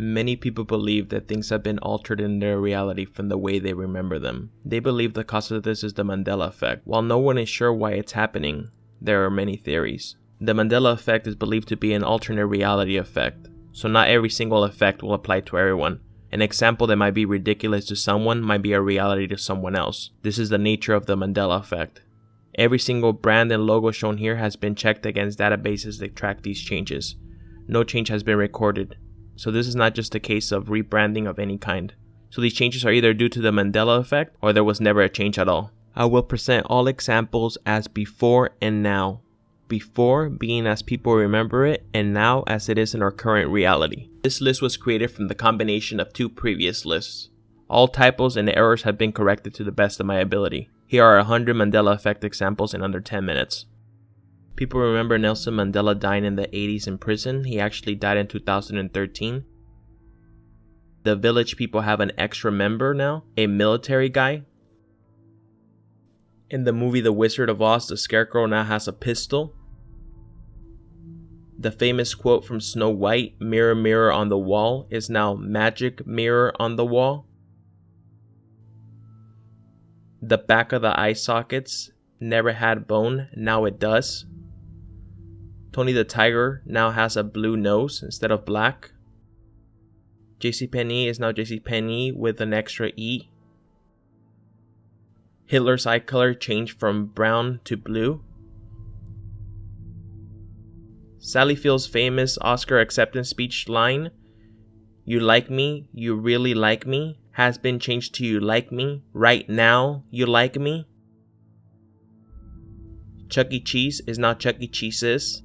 Many people believe that things have been altered in their reality from the way they remember them. They believe the cause of this is the Mandela effect. While no one is sure why it's happening, there are many theories. The Mandela effect is believed to be an alternate reality effect, so not every single effect will apply to everyone. An example that might be ridiculous to someone might be a reality to someone else. This is the nature of the Mandela effect. Every single brand and logo shown here has been checked against databases that track these changes. No change has been recorded. So this is not just a case of rebranding of any kind. So these changes are either due to the Mandela effect or there was never a change at all. I will present all examples as before and now. Before being as people remember it, and now as it is in our current reality. This list was created from the combination of two previous lists. All typos and errors have been corrected to the best of my ability. Here are 100 Mandela effect examples in under 10 minutes. People remember Nelson Mandela dying in the 80s in prison. He actually died in 2013. The village people have an extra member now, a military guy. In the movie The Wizard of Oz, the Scarecrow now has a pistol. The famous quote from Snow White, "Mirror, mirror on the wall," is now "Magic mirror on the wall." The back of the eye sockets never had bone, now it does. Tony the Tiger now has a blue nose instead of black. JCPenney is now JCPenney with an extra E. Hitler's eye color changed from brown to blue. Sally Field's famous Oscar acceptance speech line, "You like me, you really like me," has been changed to "You like me, right now, you like me." Chuck E. Cheese is now Chuck E. Cheese's.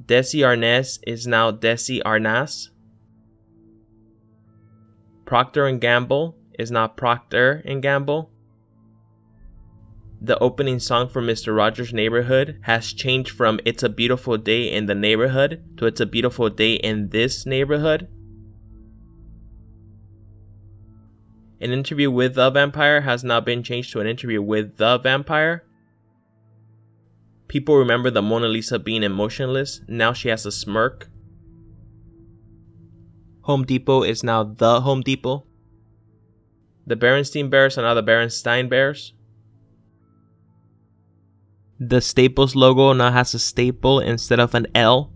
Desi Arnaz is now Desi Arnaz. Procter & Gamble is now Procter & Gamble. The opening song for Mr. Rogers' Neighborhood has changed from "It's a Beautiful Day in the Neighborhood" to "It's a Beautiful Day in This Neighborhood." An interview with the vampire has now been changed to an interview with the vampire. People remember the Mona Lisa being emotionless, now she has a smirk. Home Depot is now the Home Depot. The Berenstein Bears are now the Berenstein Bears. The Staples logo now has a staple instead of an L.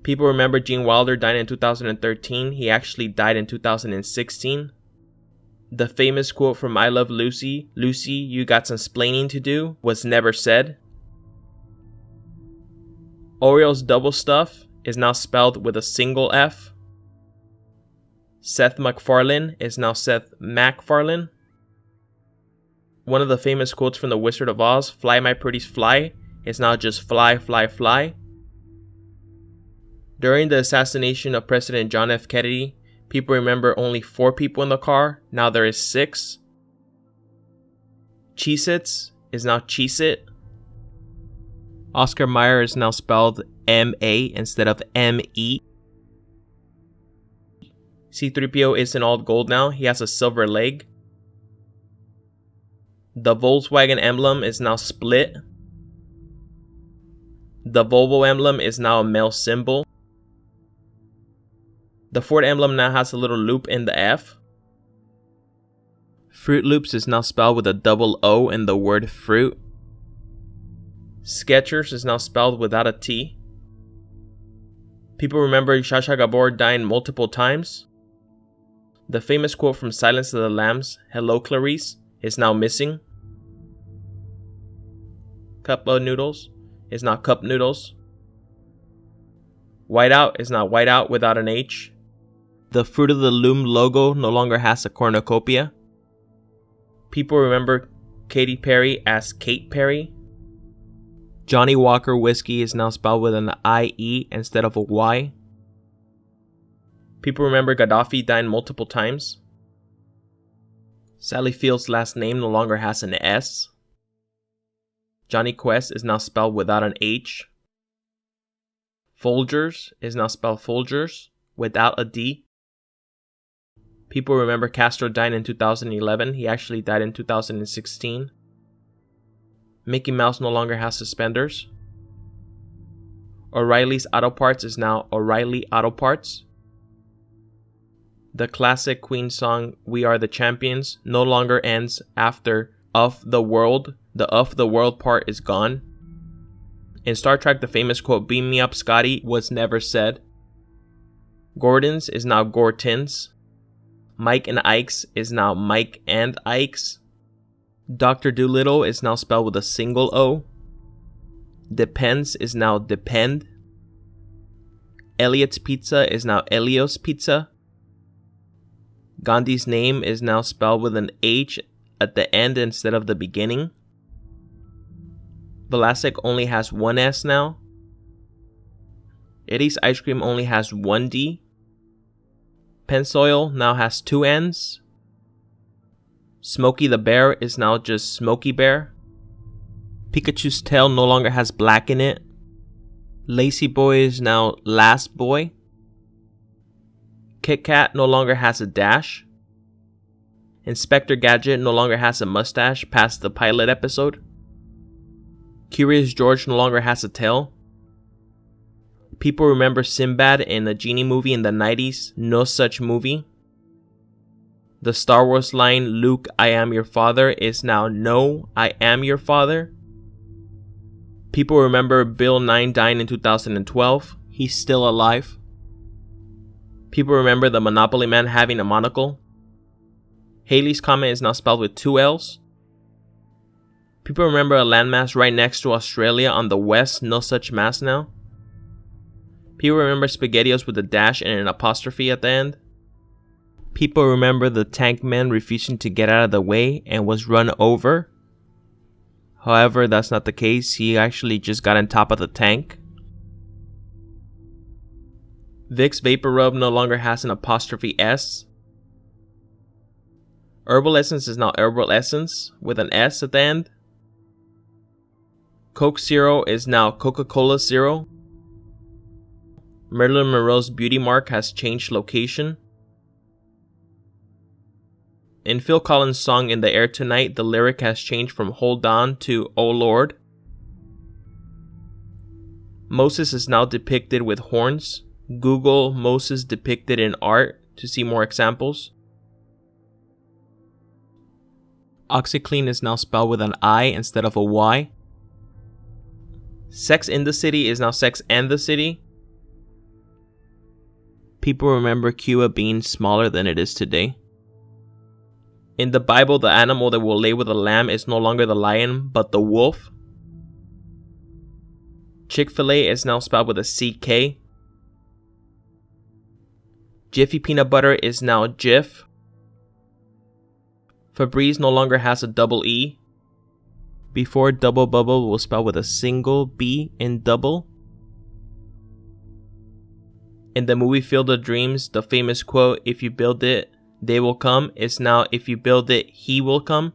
People remember Gene Wilder died in 2013. He actually died in 2016. The famous quote from I Love Lucy, "Lucy, you got some splaining to do," was never said. Oreo's double stuff is now spelled with a single F. Seth MacFarlane is now Seth MacFarlane. One of the famous quotes from The Wizard of Oz, "Fly my pretties fly," is now just "Fly, fly, fly." During the assassination of President John F. Kennedy, people remember only 4 people in the car, now there is 6. Cheez-Its is now Cheez-It. Oscar Mayer is now spelled M-A instead of M-E. C-3PO isn't all gold now, he has a silver leg. The Volkswagen emblem is now split. The Volvo emblem is now a male symbol. The Ford emblem now has a little loop in the F. Fruit Loops is now spelled with a double O in the word fruit. Skechers is now spelled without a T. People remember Shasha Gabor dying multiple times. The famous quote from Silence of the Lambs, "Hello Clarice," is now missing. Cup of noodles is now cup noodles. Whiteout is now whiteout without an H. The Fruit of the Loom logo no longer has a cornucopia. People remember Katy Perry as Kate Perry. Johnny Walker whiskey is now spelled with an I-E instead of a Y. People remember Gaddafi dying multiple times. Sally Field's last name no longer has an S. Johnny Quest is now spelled without an H. Folgers is now spelled Folgers without a D. People remember Castro died in 2011. He actually died in 2016. Mickey Mouse no longer has suspenders. O'Reilly's Auto Parts is now O'Reilly Auto Parts. The classic Queen song, We Are the Champions, no longer ends after Of the World. The Of the World part is gone. In Star Trek, the famous quote, Beam me up, Scotty, was never said. Gordon's is now Gorton's. Mike and Ike's is now Mike and Ike's. Dr. Dolittle is now spelled with a single O. Depends is now Depend. Elliot's Pizza is now Elio's Pizza. Gandhi's name is now spelled with an H at the end instead of the beginning. Vlasic only has one S now. Eddie's Ice Cream only has one D. Pennzoil now has two N's. Smokey the Bear is now just Smokey Bear. Pikachu's tail no longer has black in it. Lazy Boy is now Last Boy. Kit Kat no longer has a dash. Inspector Gadget no longer has a mustache past the pilot episode. Curious George no longer has a tail. People remember Sinbad in the Genie movie in the 90s. No such movie. The Star Wars line, Luke, I am your father, is now No, I am your father. People remember Bill 9 dying in 2012. He's still alive. People remember the Monopoly Man having a monocle. Halley's Comet is now spelled with two L's. People remember a landmass right next to Australia on the west. No such mass now. People remember SpaghettiOs with a dash and an apostrophe at the end. People remember the tank man refusing to get out of the way and was run over. However, that's not the case. He actually just got on top of the tank. Vicks Vapor Rub no longer has an apostrophe S. Herbal Essence is now Herbal Essence with an S at the end. Coke Zero is now Coca-Cola Zero. Marilyn Monroe's beauty mark has changed location. In Phil Collins' song In the Air Tonight, the lyric has changed from Hold On to Oh Lord. Moses is now depicted with horns. Google Moses depicted in art to see more examples. OxyClean is now spelled with an I instead of a Y. Sex in the City is now Sex and the City. People remember Cuba being smaller than it is today. In the Bible, the animal that will lay with a lamb is no longer the lion, but the wolf. Chick-fil-A is now spelled with a CK. Jiffy Peanut Butter is now Jif. Febreze no longer has a double E. Before, Double Bubble was spelled with a single B in double. In the movie Field of Dreams, the famous quote, if you build it, they will come, is now if you build it, he will come.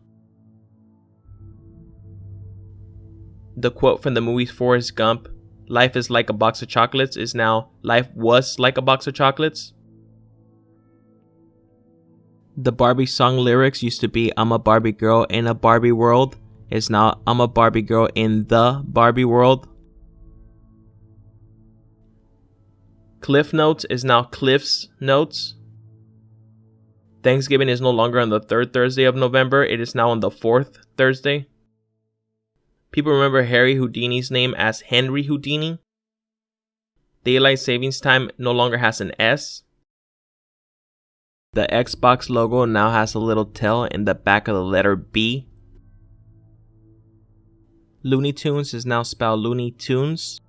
The quote from the movie Forrest Gump, life is like a box of chocolates, is now life was like a box of chocolates. The Barbie song lyrics used to be I'm a Barbie girl in a Barbie world, is now I'm a Barbie girl in the Barbie world. Cliff Notes is now Cliff's Notes. Thanksgiving is no longer on the third Thursday of November, it is now on the fourth Thursday. People remember Harry Houdini's name as Henry Houdini. Daylight Savings Time no longer has an S. The Xbox logo now has a little tail in the back of the letter B. Looney Tunes is now spelled Looney Tunes.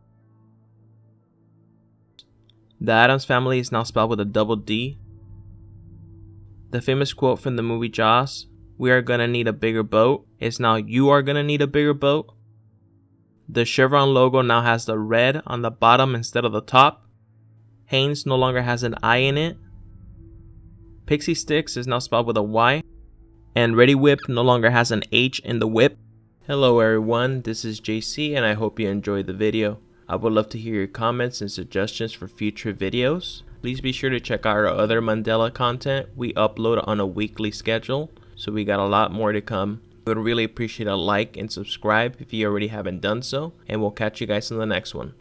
The Addams Family is now spelled with a double D. The famous quote from the movie Jaws, we are gonna need a bigger boat, is now you are gonna need a bigger boat. The Chevron logo now has the red on the bottom instead of the top. Hanes no longer has an I in it. Pixie Sticks is now spelled with a Y. And Ready Whip no longer has an H in the whip. Hello everyone, this is JC and I hope you enjoyed the video. I would love to hear your comments and suggestions for future videos. Please be sure to check out our other Mandela content. We upload on a weekly schedule, so we got a lot more to come. We would really appreciate a like and subscribe if you already haven't done so, and we'll catch you guys in the next one.